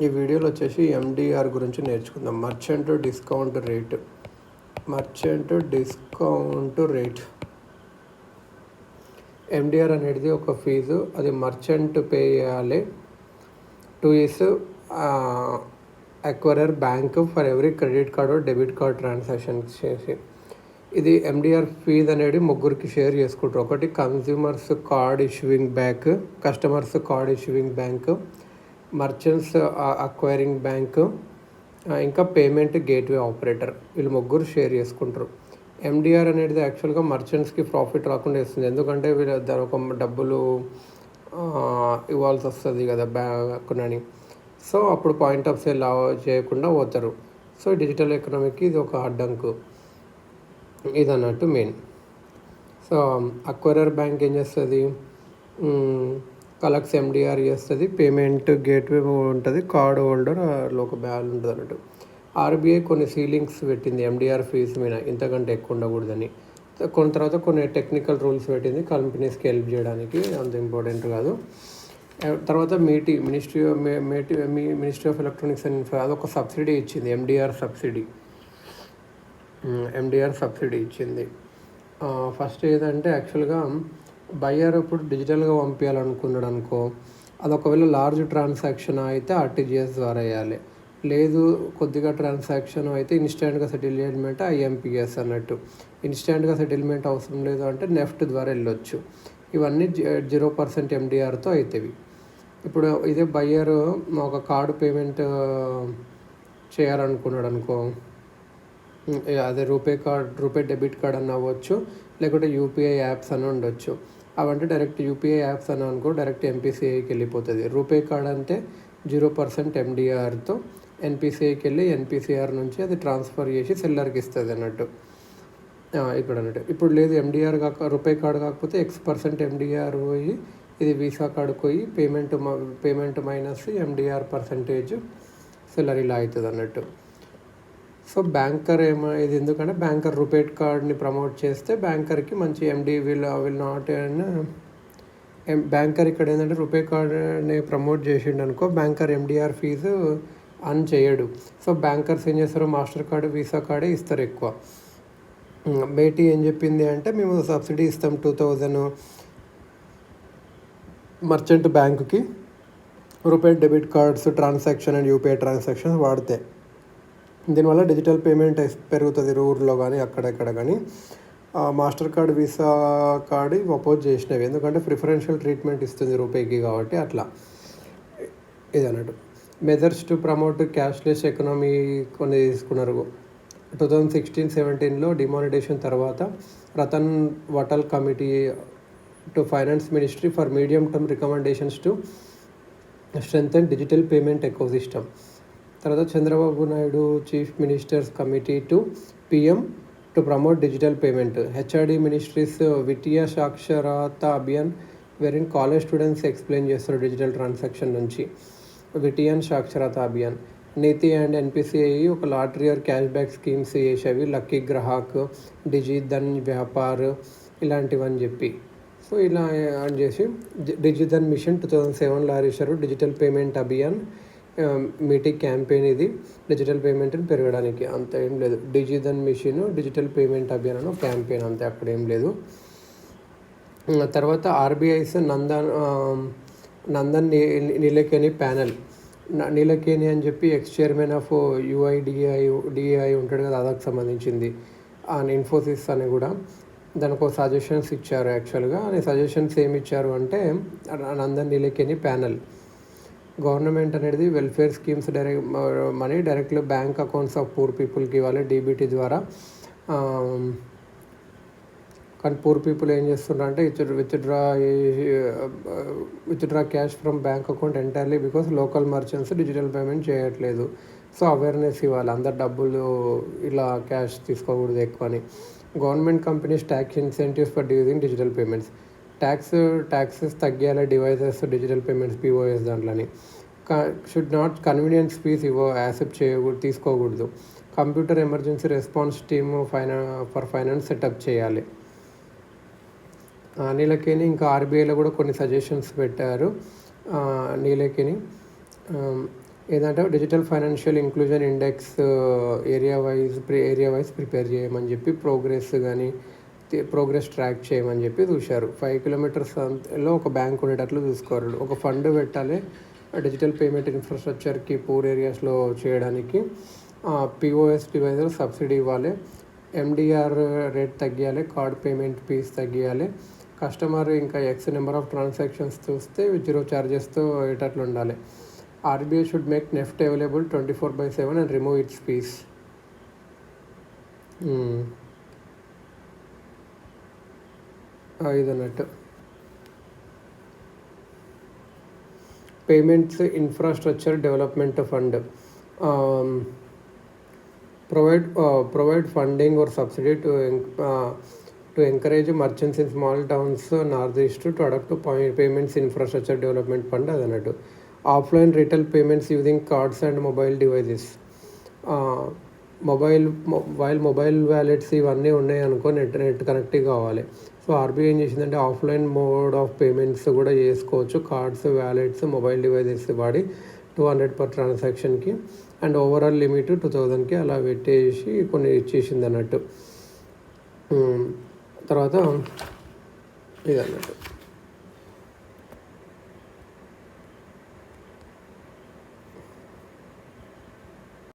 ఈ వీడియోలో వచ్చేసి ఎండిఆర్ గురించి నేర్చుకుందాం. Merchant discount rate. ఎండిఆర్ అనేది ఒక ఫీజు, అది మర్చెంట్ పే చేయాలి to is acquirer bank for every credit card debit card transaction చేసి. ఇది ఎండిఆర్ ఫీజ్ అనేది ముగ్గురికి షేర్ చేసుకుంటారు. ఒకటి customers card issuing bank, merchants acquiring bank, ఇంకా పేమెంట్ గేట్వే ఆపరేటర్. వీళ్ళు ముగ్గురు షేర్ చేసుకుంటారు. ఎండిఆర్ అనేది యాక్చువల్గా మర్చెంట్స్కి ప్రాఫిట్ రాకుండా ఇస్తుంది, ఎందుకంటే వీళ్ళు దాని ఒక డబ్బులు ఇవ్వాల్సి వస్తుంది కదా బ్యాంకునని. సో అప్పుడు పాయింట్ ఆఫ్ సేల్ చేయకుండా పోతారు. సో డిజిటల్ ఎకనామీకి ఇది ఒక అడ్డంకు, ఇది అన్నట్టు మెయిన్. సో అక్వైరర్ బ్యాంక్ ఏం చేస్తుంది, కలెక్ట్స్ ఎండిఆర్ చేస్తుంది, పేమెంట్ గేట్వే ఉంటుంది, కార్డ్ హోల్డర్ ఒక బ్యాల్ ఉంటుంది అన్నట్టు. ఆర్బీఐ కొన్ని సీలింగ్స్ పెట్టింది ఎండిఆర్ ఫీజు మీద, ఇంతకంటే ఎక్కువ ఉండకూడదని. తర్వాత కొన్ని టెక్నికల్ రూల్స్ పెట్టింది కంపెనీస్కి హెల్ప్ చేయడానికి, అంత ఇంపార్టెంట్ కాదు. తర్వాత మినిస్ట్రీ ఆఫ్ ఎలక్ట్రానిక్స్ అండ్ అదొక సబ్సిడీ ఇచ్చింది, ఎండిఆర్ సబ్సిడీ ఇచ్చింది. ఫస్ట్ ఏదంటే యాక్చువల్గా బయ్యర్ ఇప్పుడు డిజిటల్గా పంపించాలనుకున్నాడు అనుకో, అది ఒకవేళ లార్జ్ ట్రాన్సాక్షన్ అయితే ఆర్టీజీఎస్ ద్వారా వేయాలి, లేదు కొద్దిగా ట్రాన్సాక్షన్ అయితే ఇన్స్టెంట్గా సెటిల్మెంట్ ఐఎంపిఎస్ అన్నట్టు. ఇన్స్టెంట్గా సెటిల్మెంట్ అవసరం లేదు అంటే నెఫ్ట్ ద్వారా వెళ్ళొచ్చు. ఇవన్నీ 0% ఎండిఆర్తో అవుతాయి. ఇప్పుడు ఇదే బయ్యర్ ఒక కార్డు పేమెంట్ చేయాలనుకున్నాడు అనుకో, అదే రూపే డెబిట్ కార్డ్ అని అవ్వచ్చు, లేకుంటే యూపీఐ యాప్స్ అని ఉండొచ్చు. అవంటే డైరెక్ట్ యూపీఐ యాప్స్ అని అనుకో డైరెక్ట్ ఎన్పిసిఐకి వెళ్ళిపోతుంది. రూపే కార్డ్ అంటే 0% ఎండిఆర్తో ఎన్పిసిఐకి వెళ్ళి ఎన్పిసిఆర్ నుంచి అది ట్రాన్స్ఫర్ చేసి సెల్లర్కి ఇస్తుంది అన్నట్టు ఇక్కడ అన్నట్టు. ఇప్పుడు లేదు ఎండిఆర్ రూపే కార్డు కాకపోతే X% ఎండిఆర్ పోయి ఇది వీసా కార్డుకు పోయి payment minus MDR percentage seller ఇలా అవుతుంది అన్నట్టు. సో బ్యాంకర్ ఇది ఎందుకంటే బ్యాంకర్ రూపే కార్డ్ని ప్రమోట్ చేస్తే బ్యాంకర్కి మంచి విల్ నాట్ బ్యాంకర్ ఇక్కడ ఏంటంటే రూపే కార్డ్ని ప్రమోట్ చేసిండు అనుకో, బ్యాంకర్ ఎండిఆర్ ఫీజు అన్ చేయడు. సో బ్యాంకర్స్ ఏం చేస్తారు, మాస్టర్ కార్డు వీసా కార్డే ఇస్తారు ఎక్కువ. బేటీ ఏం చెప్పింది అంటే మేము సబ్సిడీ ఇస్తాం 2000 మర్చెంట్ బ్యాంకుకి RuPay debit cards transaction and UPI transactions వాడితే. దీనివల్ల డిజిటల్ పేమెంట్ పెరుగుతుంది ఊర్లో కానీ అక్కడెక్కడ కానీ. Master card visa card oppose చేసినవి, ఎందుకంటే ప్రిఫరెన్షియల్ ట్రీట్మెంట్ ఇస్తుంది రూపేకి కాబట్టి అట్లా ఇది అన్నట్టు. Measures to promote cashless economy కొన్ని తీసుకున్నారు. 2016-17లో డిమానిటైజేషన్ తర్వాత Ratan Watal committee to finance ministry for medium term recommendations to strengthen digital payment ecosystem. తర్వాత Chandrababu Naidu chief ministers committee to PM to promote digital payment. HRD ministries Vittiya Saksharta Abhiyan వెరీన్ కాలేజ్ స్టూడెంట్స్ ఎక్స్ప్లెయిన్ చేస్తారు digital transaction నుంచి. Vittiya Saksharta Abhiyan. NITI and NPCI ఒక lottery or cash back schemes చేసేవి, lucky Grahak, Digidhan Vyapar ఇలాంటివని చెప్పి. So ఇలా అని చేసి డిజిధన్ మిషన్ 2007లో ఆరేశారు. Digital payment Abhiyan meeting campaign, ఇది డిజిటల్ పేమెంట్ని పెరగడానికి, అంత ఏం లేదు. DigiDhan mission digital payment Abhiyan అని క్యాంపెయిన్, అంతే, అక్కడ ఏం లేదు. తర్వాత ఆర్బీఐస్ నందన్ నీలకేని ప్యానెల్. నీలకేని అని చెప్పి ఎక్స్ చైర్మన్ ఆఫ్ డిఐ ఉంటాడు కదా, అదకు సంబంధించింది. ఇన్ఫోసిస్ అని కూడా దానికి సజెషన్స్ ఇచ్చారు. యాక్చువల్గా సజెషన్స్ ఏమి ఇచ్చారు అంటే నందన్ నీలకేని ప్యానెల్ గవర్నమెంట్ అనేది వెల్ఫేర్ స్కీమ్స్ మనీ డైరెక్ట్గా బ్యాంక్ అకౌంట్స్ ఆఫ్ పూర్ పీపుల్కి ఇవ్వాలి డీబీటీ ద్వారా. కానీ పూర్ పీపుల్ ఏం చేస్తున్నారు అంటే withdraw cash from bank account entirely because local merchants digital payment చేయట్లేదు. సో అవేర్నెస్ ఇవ్వాలి, అందరు డబ్బులు ఇలా క్యాష్ తీసుకోకూడదు ఎక్కువ అని. Government companies tax incentives for using digital payments. Taxes తగ్గాలి డివైజెస్ డిజిటల్ పేమెంట్స్ పిఓఎస్ దాంట్లోని. Should not convenience fees accept తీసుకోకూడదు. Computer emergency response team for finance setup చేయాలి. నీలకేని ఇంకా ఆర్బీఐలో కూడా కొన్ని సజెషన్స్ పెట్టారు. నీలకేని ఏదంటే digital financial inclusion index area wise prepare చేయమని చెప్పి ప్రోగ్రెస్ ట్రాక్ చేయమని చెప్పి చూశారు. 5 కిలోమీటర్స్లో ఒక బ్యాంక్ ఉండేటట్లు చూసుకోరు. ఒక ఫండ్ పెట్టాలి డిజిటల్ పేమెంట్ ఇన్ఫ్రాస్ట్రక్చర్కి పూర్ ఏరియాస్లో చేయడానికి. పిఓఎస్ డివైజర్ సబ్సిడీ ఇవ్వాలి, ఎండిఆర్ రేట్ తగ్గియాలి, కార్డ్ పేమెంట్ ఫీజ్ తగ్గియాలి, కస్టమర్ ఇంకా ఎక్స్ నెంబర్ ఆఫ్ ట్రాన్సాక్షన్స్ చూస్తే 0 చార్జెస్తో అయ్యేటట్లు ఉండాలి. RBI should make NEFT available 24/7 and remove its fees. ఇదన్నట్టు payments infrastructure development fund provide funding or subsidy to encourage merchants in small towns northeast to adopt payments infrastructure development fund అదన్నట్టు. Offline retail payments using cards and mobile devices. Mobile wallets ఇవన్నీ ఉన్నాయి అనుకో, net connect కావాలి. So RBI ఏం చేసిందంటే offline mode of payments కూడా చేసుకోవచ్చు. Cards, wallets, mobile devices వాడి 200 per ట్రాన్సాక్షన్కి అండ్ ఓవరాల్ లిమిట్ 2000కి అలా పెట్టేసి కొన్ని ఇచ్చేసింది అన్నట్టు. తర్వాత ఇదన్నట్టు.